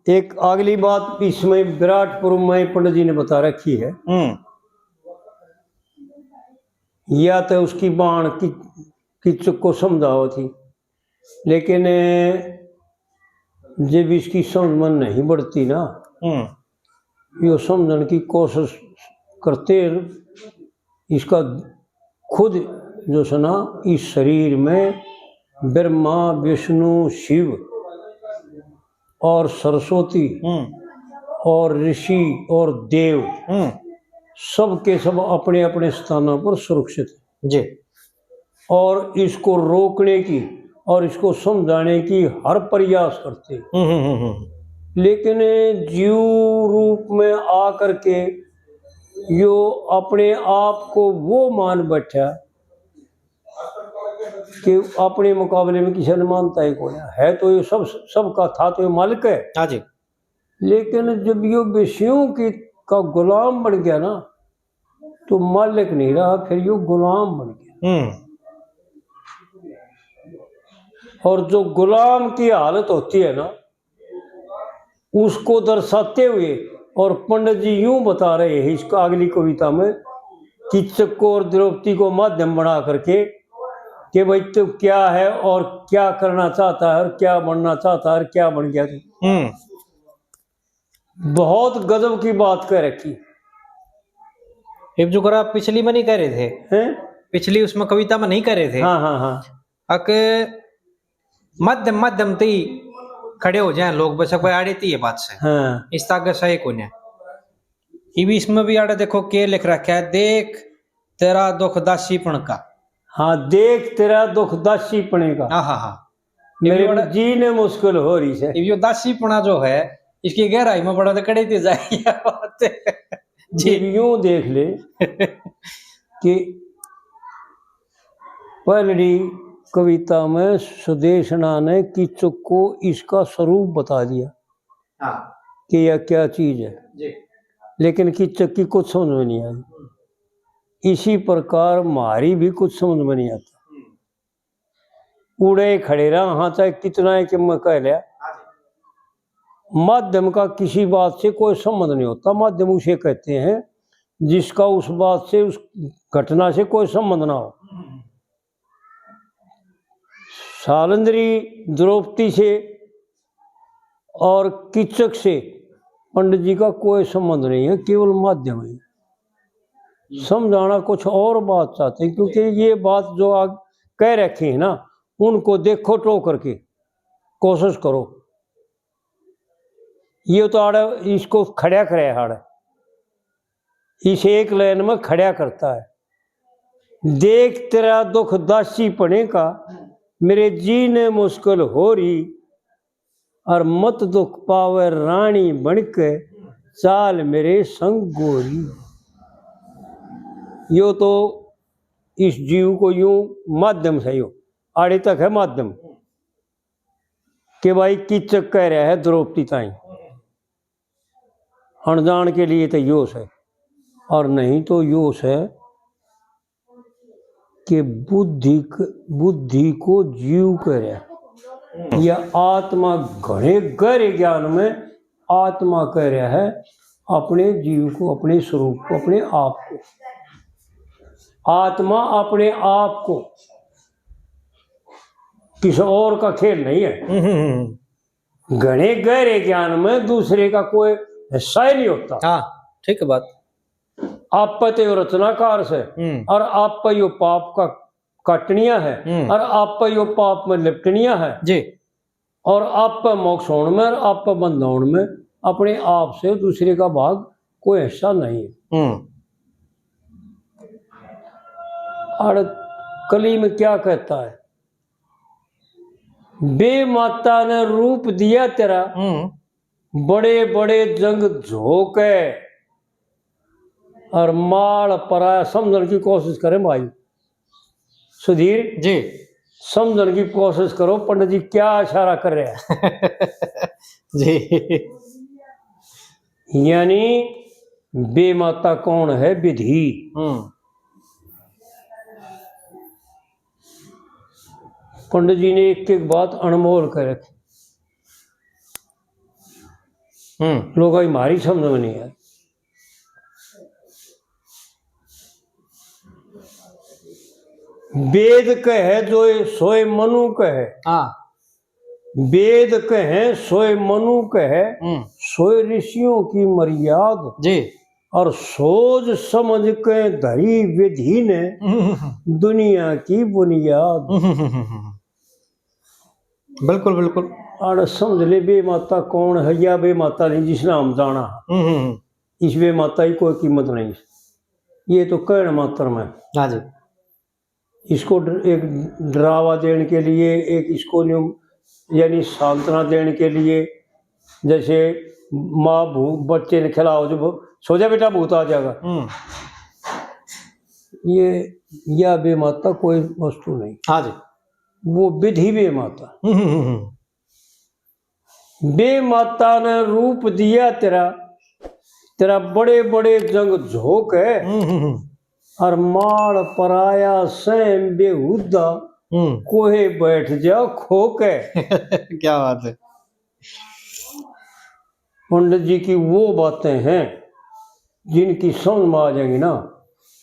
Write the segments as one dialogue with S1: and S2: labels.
S1: एक अगली बात इसमें विराट पुरुष में पंडित जी ने बता रखी है। या तो उसकी बाण किच्चक को समझाओ थी, लेकिन जब इसकी समझ मन नहीं बढ़ती ना, यो समझने की कोशिश करते इसका खुद जो सुना इस शरीर में ब्रह्मा विष्णु शिव और सरस्वती और ऋषि और देव सब के सब अपने अपने स्थानों पर सुरक्षित जी, और इसको रोकने की और इसको समझाने की हर प्रयास करते, लेकिन जीव रूप में आकर के यो अपने आप को वो मान बैठा कि अपने मुकाबले में किसी ने मानता ही कोई है, तो ये सबका था, तो ये मालिक है। हाँ जी। लेकिन जब ये विषयों की का गुलाम बन गया ना, तो मालिक नहीं रहा, फिर ये गुलाम बन गया। और जो गुलाम की हालत होती है ना, उसको दर्शाते हुए और पंडित जी यूं बता रहे हैं इसका अगली कविता में, किच्चक को और द्रौपदी को माध्यम बना करके कि भाई तू क्या है और क्या करना चाहता है और क्या बनना चाहता है और क्या बन गया तू। बहुत गजब की बात कह रखी।
S2: जो आप पिछली में नहीं कह रहे थे हैं? पिछली उसमें कविता में नहीं कह रहे थे।
S1: हाँ हाँ हाँ।
S2: मध्यम मध्यम ती खड़े हो जाए लोग, बस आड़े थी ये बात से।
S1: हाँ।
S2: इस ताकत सही को भी इसमें भी आड़े देखो के लिख रखा है, देख तेरा दुख दासीपण का।
S1: हाँ, देख तेरा दुख दासीपणे का।
S2: हाँ हाँ हाँ,
S1: मेरे जीने मुश्किल हो रही है।
S2: ये दासीपना जो है इसकी गहराई में बड़ा कड़े थी जाएगी
S1: जी। यूं देख ले कि पहली कविता में सुदेशना ने किच्चक को इसका स्वरूप बता दिया। हाँ। कि यह क्या चीज है जी। लेकिन किच्चक की कुछ समझ में नहीं आई। इसी प्रकार मारी भी कुछ समझ में नहीं आता, उड़े खड़े रहा। हाँ, चाहे कितना है कि मैं कह लिया, माध्यम का किसी बात से कोई संबंध नहीं होता। माध्यम उसे कहते हैं जिसका उस बात से, उस घटना से कोई संबंध ना हो। सालंद्री द्रौपदी से और किच्चक से पंडित जी का कोई संबंध नहीं है, केवल माध्यम है। समझाना कुछ और बात चाहते हैं, क्योंकि ये बात जो आप कह रखी है ना, उनको देखो टो करके कोशिश करो। ये तो आड़ा इसको खड़ा करे, आड़ा इस एक लाइन में खड़ा करता है। देख तेरा दुख दासी पने का, मेरे जीने मुश्किल हो रही, और मत दुख पावे रानी बनके, चाल मेरे संग गोरी। यो तो इस जीव को यूं माध्यम से यो आड़े तक है माध्यम कि भाई किच्चक कह रहा है द्रौपदी ताई, अनजान के लिए तो योश है, और नहीं तो योश है कि बुद्धि को जीव कह रहा है, या आत्मा घने गहरे ज्ञान में आत्मा कह रहा है अपने जीव को, अपने स्वरूप को, अपने आप को। आत्मा अपने आप को, किसी और का खेल नहीं है। घने गहरे ज्ञान में दूसरे का कोई हिस्सा ही नहीं होता।
S2: हाँ, ठीक है बात।
S1: आप पे तो रचनाकार से, और आप पे यो पाप का काटनिया है, और आप पे यो पाप में लिपटनिया है
S2: जी,
S1: और आप पे मोक्ष होने में और आप पे बंध होने में अपने आप से दूसरे का भाग कोई हिस्सा नहीं है। और कली में क्या कहता है, बे माता ने रूप दिया तेरा, बड़े बड़े जंग झोंके, और माल पराया। समझने की कोशिश करें भाई सुधीर
S2: जी,
S1: समझने की कोशिश करो पंडित जी क्या इशारा कर रहे हैं।
S2: जी,
S1: यानी बेमाता कौन है, विधि। पंडित जी ने एक एक बात अनमोल कर रखी। लोग हमारी समझ में नहीं है। वेद कहे जो सोए मनु कहे,
S2: हाँ
S1: वेद कहे सोए मनु कहे, सोए ऋषियों की मर्याद
S2: जी।
S1: और सोच समझ के धरी विधि ने दुनिया की बुनियाद।
S2: बिल्कुल बिल्कुल।
S1: और समझ ले बे माता कौन है, या बे माता नहीं जिसने हम जाना, इस बे माता की कोई कीमत नहीं, ये तो कहना मात्र में।
S2: हाँ जी।
S1: इसको एक डरावा देने के लिए, एक इसको यानी सांत्वना देने के लिए, जैसे माँ भूख बच्चे ने खिलाओ जो सो जा बेटा भूत आ जाएगा, ये या बे माता कोई वस्तु नहीं।
S2: हाँ जी।
S1: वो विधि बे माता। बे माता ने रूप दिया तेरा, तेरा बड़े बड़े जंग झोंक है, और माल पराया स्वयं बेहुदा, कोहे बैठ जा खोके।
S2: क्या बात है।
S1: पंडित जी की वो बातें हैं जिनकी समझ में आ जाएंगी ना,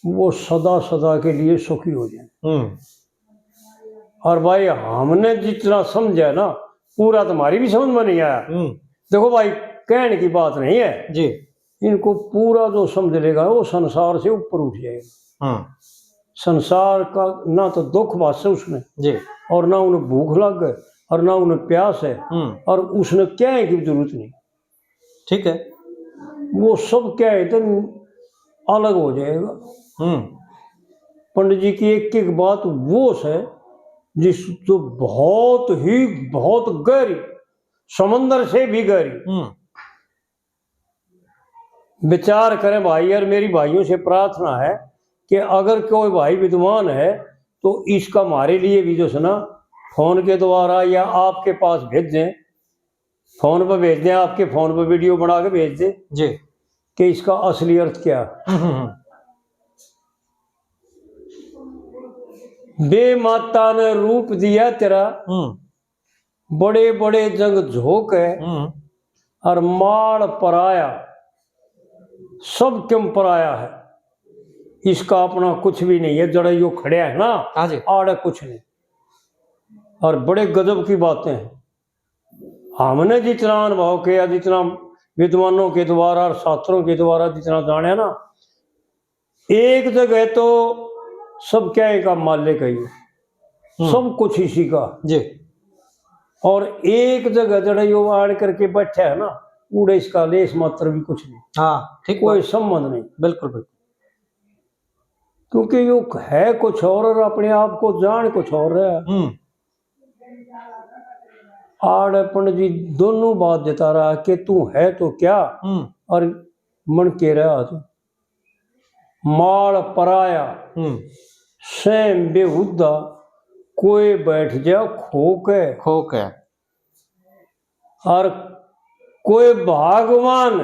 S1: वो सदा सदा के लिए सुखी हो जाए। और भाई हमने जितना समझा ना, पूरा तुम्हारी भी समझ में नहीं आया। देखो भाई कहने की बात नहीं है
S2: जी,
S1: इनको पूरा जो समझ लेगा वो संसार से ऊपर उठ जाएगा। संसार का ना तो दुख वासे उसने
S2: जी,
S1: और ना उन्हें भूख लग गए और ना उन्हें प्यास है, और उसने क्या है की जरूरत नहीं।
S2: ठीक है।
S1: वो सब क्या है तो अलग हो जाएगा। पंडित जी की एक एक बात वो है जिस जो बहुत गहरी, समंदर से भी गहरी। विचार करें भाई, और मेरी भाइयों से प्रार्थना है कि अगर कोई भाई विद्वान है तो इसका हमारे लिए भी जो है ना फोन के द्वारा या आपके पास भेज दें, फोन पर भेज दें, आपके फोन पर वीडियो बना के भेज दें
S2: जी
S1: कि इसका असली अर्थ क्या है। बे माता ने रूप दिया तेरा, बड़े बड़े जंग झोंक है, और माल पराया, सब क्यों पराया है, इसका अपना कुछ भी नहीं है। जड़ा यो खड़े है ना आड़े कुछ नहीं। और बड़े गजब की बातें हैं, हमने जितना अनुभव किया, जितना विद्वानों के द्वारा और शास्त्रों के द्वारा जितना जाने ना, एक जगह तो सब क्या है का मालिक है, सब कुछ इसी का
S2: जी।
S1: और एक जगह जड़ा यो आड़ करके बैठा है ना, उड़े इसका लेस मात्र भी कुछ नहीं।
S2: हाँ ठीक,
S1: कोई संबंध नहीं।
S2: बिल्कुल बिल्कुल।
S1: क्योंकि यो है कुछ और अपने आप को जान कुछ और है। आड़ पंडित जी दोनों बात जता रहा कि तू है तो क्या, और मन के रहा तू माल पराया, स्वयं बेहुदा, कोई बैठ जा खोके। और कोई भगवान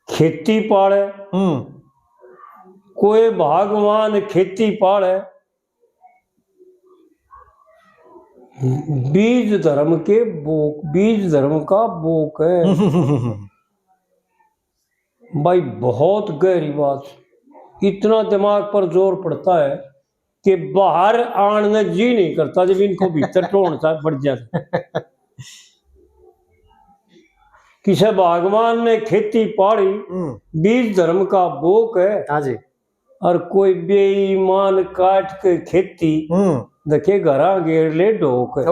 S1: खेती पाले, कोई भगवान खेती पाले, बीज धर्म के बोक, बीज धर्म का बोक है। भाई बहुत गहरी बात, इतना दिमाग पर जोर पड़ता है कि बाहर आने जी नहीं करता जब इनको भीतर टोड़ता बढ़ जाता। किसी भगवान ने खेती पाड़ी, बीज धर्म का बोक है।
S2: हाँ जी।
S1: और कोई बेईमान काट के खेती देखे घरा घेर ले ढोक है।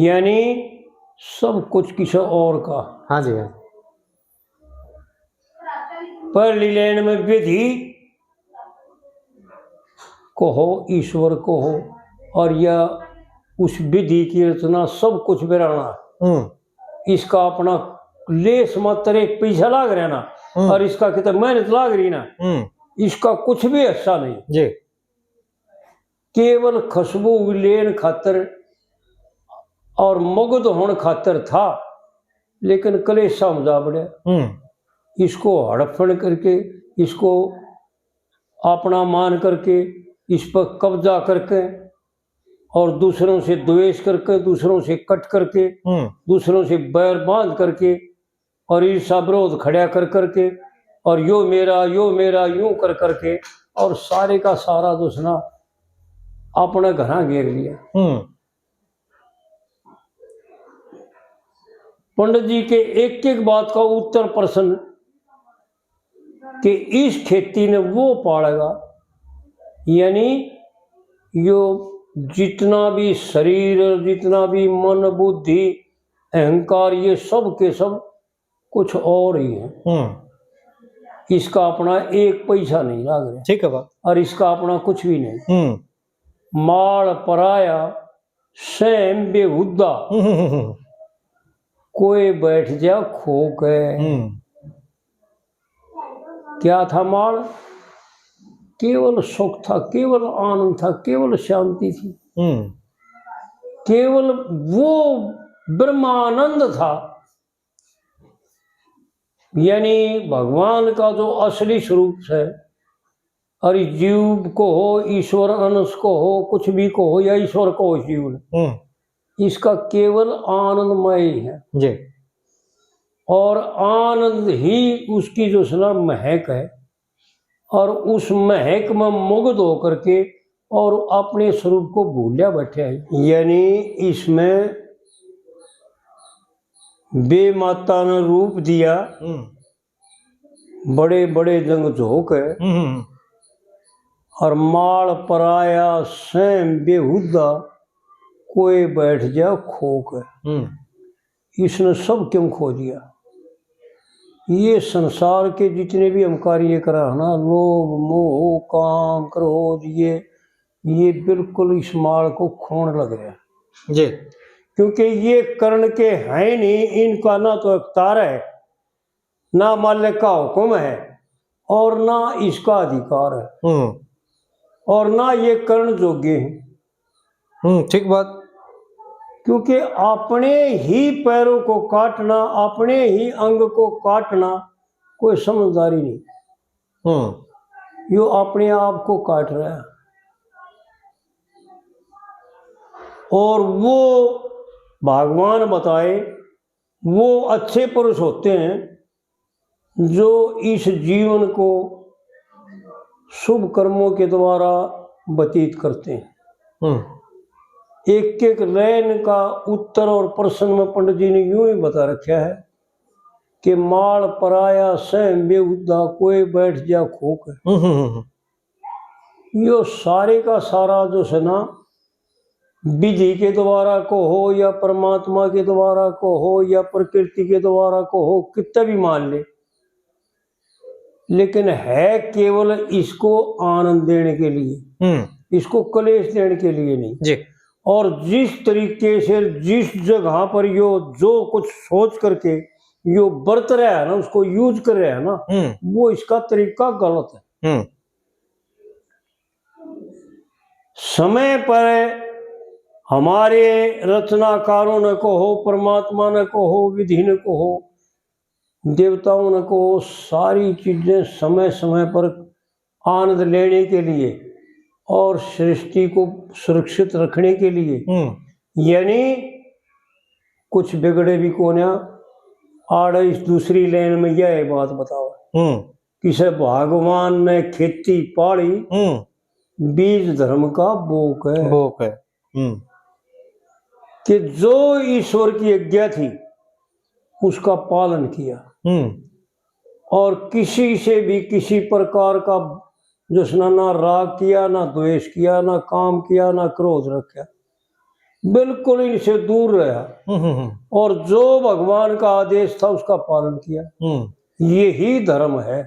S1: यानी सब कुछ किसी और का।
S2: हाँ जी।
S1: पर लीलेन में विधि को हो, ईश्वर को हो, और यह उस विधि की रचना सब कुछ बिराना, इसका अपना लेस मात्र एक पैसा लाग रहा ना, और इसका कितना मेहनत लाग रही ना, इसका कुछ भी अच्छा नहीं जी। केवल खुशबू लेन खातर और मुग्ध होने खातर था, लेकिन कलेशा मजा बढ़िया, इसको हड़पन करके, इसको अपना मान करके, इस पर कब्जा करके और दूसरों से द्वेष करके, दूसरों से कट करके, दूसरों से बैर बांध करके और ईर्षा विरोध खड़ा कर करके और यो मेरा यूं कर करके और सारे का सारा दुश्मना अपने घरा घेर लिया। पंडित जी के एक एक बात का उत्तर प्रश्न कि इस खेती ने वो पालेगा, यानी यो जितना भी शरीर, जितना भी मन, बुद्धि, अहंकार, ये सब के सब कुछ और ही है। इसका अपना एक पैसा नहीं लाग रहा,
S2: ठीक है बात,
S1: और इसका अपना कुछ भी नहीं। माल पराया स्वयं बेहुदा, कोई बैठ जा खोक है। क्या था माल? केवल सुख था, केवल आनंद था, केवल शांति थी, केवल वो ब्रह्मानंद था। यानी भगवान का जो असली स्वरूप है, और जीव को हो, ईश्वर अंश को हो, कुछ भी को हो, या ईश्वर को हो, जीव इसका केवल आनंदमय है
S2: जी।
S1: और आनंद ही उसकी जो सना महक है, और उस महक में मुग्ध होकर के और अपने स्वरूप को भूलिया बैठे है। यानी इसमें बेमाता ने रूप दिया, बड़े बड़े जंग झोंक है, और माल पराया स्वयं बेहुदा, कोई बैठ जा खोक है। इसने सब क्यों खो दिया? ये संसार के जितने भी हम कार्य करा है ना, लोभ मोह काम क्रोध, ये बिल्कुल इस माल को खोने लग रहा है
S2: जी।
S1: क्योंकि ये कर्ण के हैं नहीं, इनका ना तो अवतार है, ना मालिक का हुक्म है, और ना इसका अधिकार है, और ना ये कर्ण जोग्य हैं।
S2: ठीक बात।
S1: क्योंकि अपने ही पैरों को काटना, अपने ही अंग को काटना कोई समझदारी नहीं। यो अपने आप को काट रहा है। और वो भगवान बताए वो अच्छे पुरुष होते हैं जो इस जीवन को शुभ कर्मों के द्वारा व्यतीत करते हैं। एक एक लाइन का उत्तर और प्रश्न में पंडित जी ने यूं ही बता रखा है कि माल पराया स्वयं बेहुदा, कोई बैठ जा खोक है। यो सारे का सारा जो है ना, विधि के द्वारा को हो, या परमात्मा के द्वारा को हो, या प्रकृति के द्वारा को हो, कितना भी मान ले, लेकिन है केवल इसको आनंद देने के लिए, इसको क्लेश देने के लिए नहीं
S2: जी। और
S1: जिस तरीके से जिस जगह पर यो जो कुछ सोच करके यो बरत रहा है ना, उसको यूज कर रहा है ना, वो इसका तरीका गलत है। समय पर हमारे रचनाकारों ने को हो, परमात्मा ने को हो, विधि ने को हो, देवताओं ने को हो, सारी चीजें समय समय पर आनंद लेने के लिए और सृष्टि को सुरक्षित रखने के लिए, यानी कुछ बिगड़े भी कोन्या आड़ इस दूसरी लाइन में यह बात बताओ किसे भगवान ने खेती पाड़ी, बीज धर्म का बोक है, कि जो ईश्वर की आज्ञा थी उसका पालन किया, और किसी से भी किसी प्रकार का जिसने ना राग किया, ना द्वेष किया, ना काम किया, ना क्रोध रखा, बिल्कुल इनसे दूर रहा, और जो भगवान का आदेश था उसका पालन किया। यही धर्म है,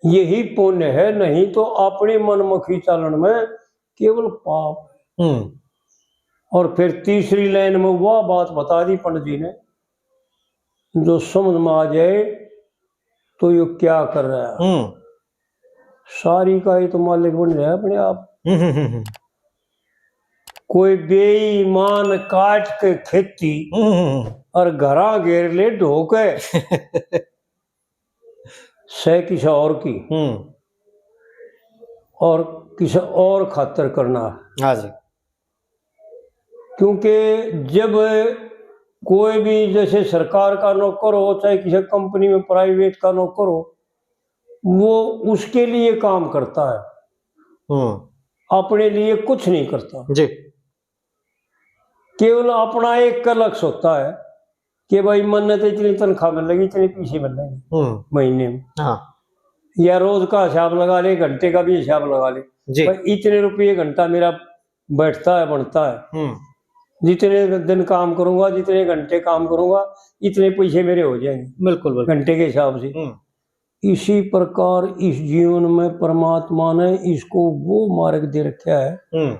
S1: यही पुण्य है, नहीं तो अपने मनमुखी चालन में केवल पाप। और फिर तीसरी लाइन में वह बात बता दी पंडित जी ने, जो समझ में आ जाए तो ये क्या कर रहा है, सारी का ही तो मालिक बन रहा है अपने आप। कोई बेईमान काट के खेती और घरा घेर ले ढोके से किसी और की, और किसी और खातर करना।
S2: हाँ जी।
S1: क्योंकि जब कोई भी जैसे सरकार का नौकर हो चाहे किसी कंपनी में प्राइवेट का नौकर हो, वो उसके लिए काम करता है, अपने लिए कुछ नहीं करता
S2: जी।
S1: केवल अपना एक का लक्ष्य होता है कि भाई मन तो इतनी तनख्वाह मिल लगी, इतने पैसे मिल लेंगे महीने में,
S2: हाँ
S1: या रोज का हिसाब लगा ले, घंटे का भी हिसाब लगा ले,
S2: जी।
S1: भाई इतने रुपये घंटा मेरा बैठता है बनता है, जितने दिन काम करूंगा जितने घंटे काम करूंगा इतने पैसे मेरे हो जाएंगे,
S2: बिल्कुल बिल्कुल।
S1: घंटे के हिसाब से। इसी प्रकार इस जीवन में परमात्मा ने इसको वो मार्ग दे रखा है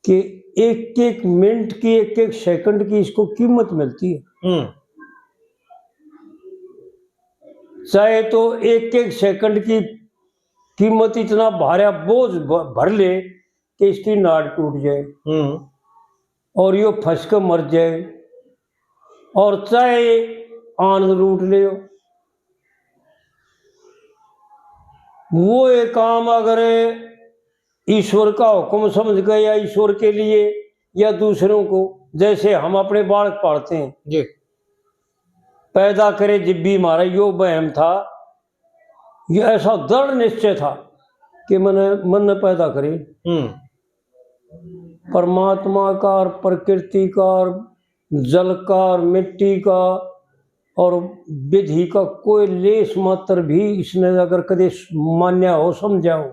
S1: कि एक एक मिनट की एक एक सेकंड की इसको कीमत मिलती है। चाहे तो एक एक सेकंड की कीमत इतना भारा बोझ भर ले कि इसकी नाड़ टूट जाए और यो फंस कर मर जाए, और चाहे आनंद लूट ले। वो एक काम अगर ईश्वर का हुक्म समझ गए या ईश्वर के लिए या दूसरों को, जैसे हम अपने बालक पालते हैं
S2: जी।
S1: पैदा करे जब भी हमारा यो वहम था, ये ऐसा दृढ़ निश्चय था कि मन ने पैदा करे, परमात्मा का और प्रकृति का और जल का और मिट्टी का और विधि का कोई लेश मात्र भी इसने अगर कदे मान्या हो समझा हो,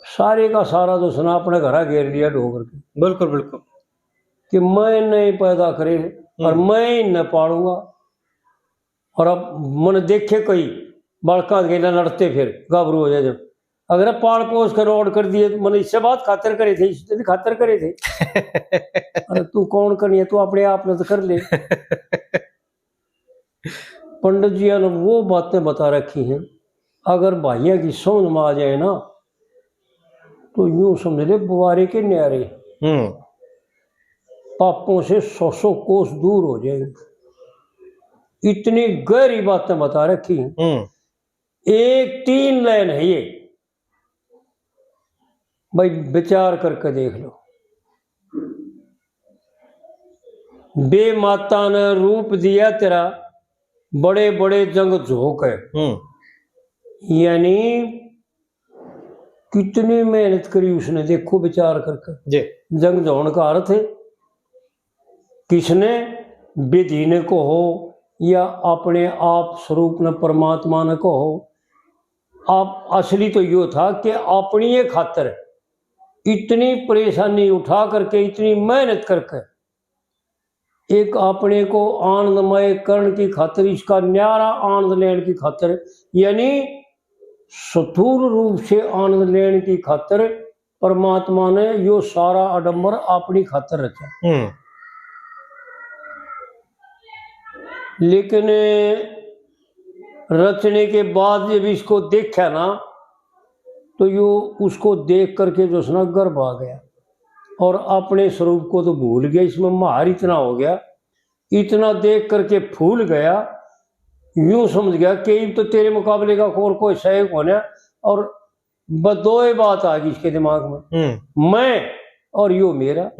S1: सारे का सारा तो सुना अपने घरा घेर लिया ढो करके।
S2: बिल्कुल बिल्कुल।
S1: कि मैं नहीं पैदा करे और मैं ही न पालूंगा। और अब मन देखे कई बालका गेला लड़ते फिर गाभरू हो जाए, जब अगर पाल पोस कर रोड कर दिए तो मन इससे बात खातर करे थे, इससे भी खातर करे थे। अरे तू कौन करनी है, तू अपने आप ने तो कर ले। पंडित जी ने वो बातें बता रखी हैं, अगर भाइयों की समझ में आ जाए ना तो यूं समझ ले बुआरे के न्यारे पापों से 100 कोस दूर हो जाएंगे। इतनी गहरी बातें बता रखी हैं। एक 3 लाइन है ये, भाई विचार करके देख लो। बे माता ने रूप दिया तेरा, बड़े बड़े जंग झोंक है। यानी कितनी मेहनत करी उसने, देखो विचार करके। जंग झोंक का अर्थ है किसने, विधि ने को हो या अपने आप स्वरूप ने परमात्मा ने को हो। आप असली तो यो था कि अपनी ये खातर इतनी परेशानी उठा करके, इतनी मेहनत करके एक अपने को आनंदमय करने की खातिर, इसका न्यारा आनंद लेने की खातिर, यानी स्थूल रूप से आनंद लेने की खातिर परमात्मा ने यो सारा आडंबर अपनी खातिर रचा। लेकिन रचने के बाद जब इसको देखा ना तो यो उसको देख करके जो सुना गर्भ आ गया और अपने स्वरूप को तो भूल गया। इसमें मार इतना हो गया, इतना देख करके फूल गया, यूं समझ गया कि तो तेरे मुकाबले का और कोई सहयोग होना। और बस दो ही बात आ गई इसके दिमाग में, मैं और यो मेरा।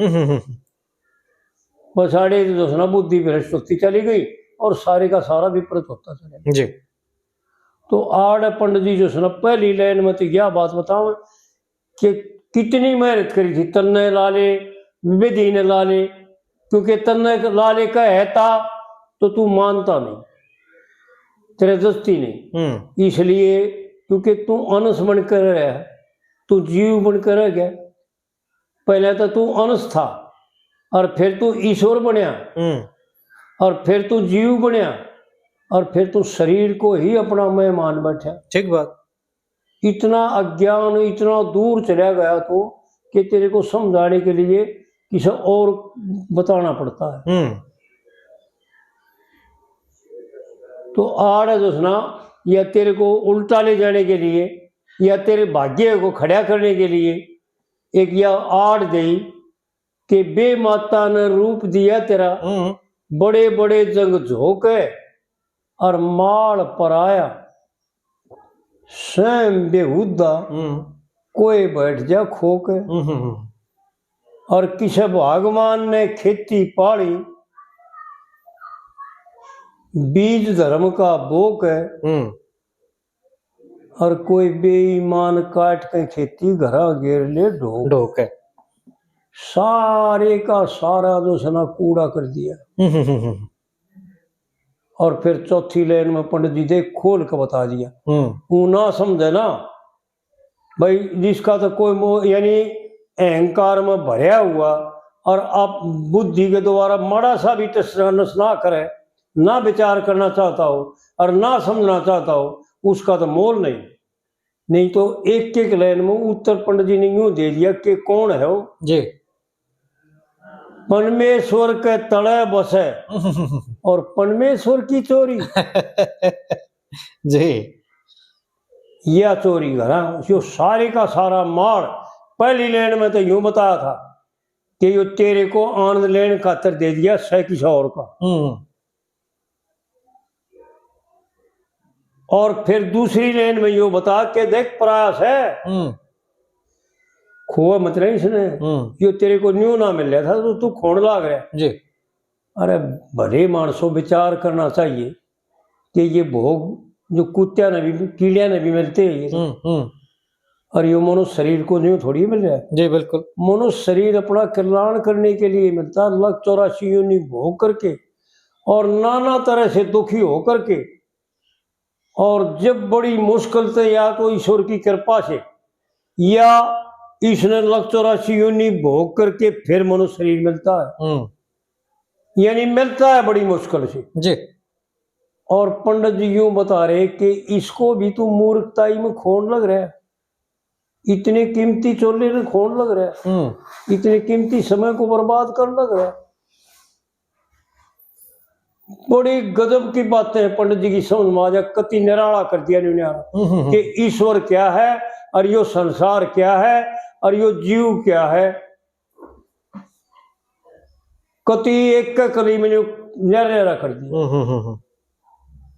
S1: बस आड़े जो सुना बुद्धि भ्रष्ट होती चली गई और सारे का सारा विपरीत होता चला जी। तो आड़ पंडित जी जो सुना पहली लाइन में तो यह बात बताओ कि कितनी मेहनत करी थी, तन्ने लाले विधि ने लाले, क्योंकि तन्ने लाले कहता तो तू मानता नहीं, तेरे दस्ती नहीं, इसलिए क्योंकि तू अंश बनकर रहा, तू जीव बनकर रह गया। पहले तो तू अंश था और फिर तू ईश्वर बनया और फिर तू जीव बनया और फिर तू शरीर को ही अपना मैं मान बैठा। ठीक बात। इतना अज्ञान इतना दूर चला गया तो कि तेरे को समझाने के लिए किसी और बताना पड़ता है। तो आड़ जो सुना या तेरे को उल्टा ले जाने के लिए या तेरे भाग्य को खड़ा करने के लिए एक यह आड़ दी कि बे माता ने रूप दिया तेरा, बड़े बड़े जंग झोंक है और माल पराया, स्वयं बेहुदा कोई बैठ जा खोक। और किसे भगवान ने खेती पाली, बीज धर्म का बोक है, और कोई बेईमान काट के खेती घरा घेर ले ढोक।
S2: ढोक है।
S1: सारे का सारा जो सना कूड़ा कर दिया। और फिर चौथी लाइन में पंडित जी देख खोल के बता दिया, वो ना समझे ना भाई, जिसका तो कोई मोह यानी अहंकार में भरया हुआ, और आप बुद्धि के द्वारा माड़ा सा भी तस्वीर ना करे, ना विचार करना चाहता हो और ना समझना चाहता हो, उसका तो मोल नहीं। नहीं तो एक एक लाइन में उत्तर पंडित जी ने यूं दे दिया कि कौन है वो
S2: जी।
S1: परमेश्वर के तले बसे और परमेश्वर की चोरी।
S2: जी।
S1: यह चोरी घरा जो सारे का सारा मार पहली लाइन में तो यूं बताया था कि यो तेरे को आनंद लेने खातर दे दिया सह किसी और का। और फिर दूसरी लाइन में यूं बता के देख प्रयास है खोआ मत रही इसने, यो तेरे को न्यू ना मिल रहा था तो तू खोड़ लाग रहा
S2: जी।
S1: अरे भले मानसों विचार करना चाहिए कि ये भोग जो कुत्तिया ने भी कीड़िया ने भी मिलते हैं ये और ये मनुष्य शरीर को न्यू थोड़ी मिल रहा है।
S2: जी बिल्कुल।
S1: मनुष्य शरीर अपना कल्याण करने के लिए मिलता है, 184 योनि भोग करके और नाना तरह से दुखी होकर के, और जब बड़ी मुश्किल से या तो ईश्वर की कृपा से या इसने 184 योनि भोग करके फिर मनुष्य शरीर मिलता है, यानी मिलता है बड़ी मुश्किल से
S2: जी।
S1: और पंडित जी यूं बता रहे कि इसको भी तू मूर्खताई में खोन लग रहा है, इतने कीमती चोले में खोन लग रहा है, इतने कीमती समय को बर्बाद कर लग रहा है। बड़ी गजब की बातें हैं पंडित जी की समझ में आ जाए, कति निराला कर दिया इन्होंने कि ईश्वर क्या है और यो संसार क्या है और यो जीव क्या है। कति एक का कली में न्यारा कर दिया।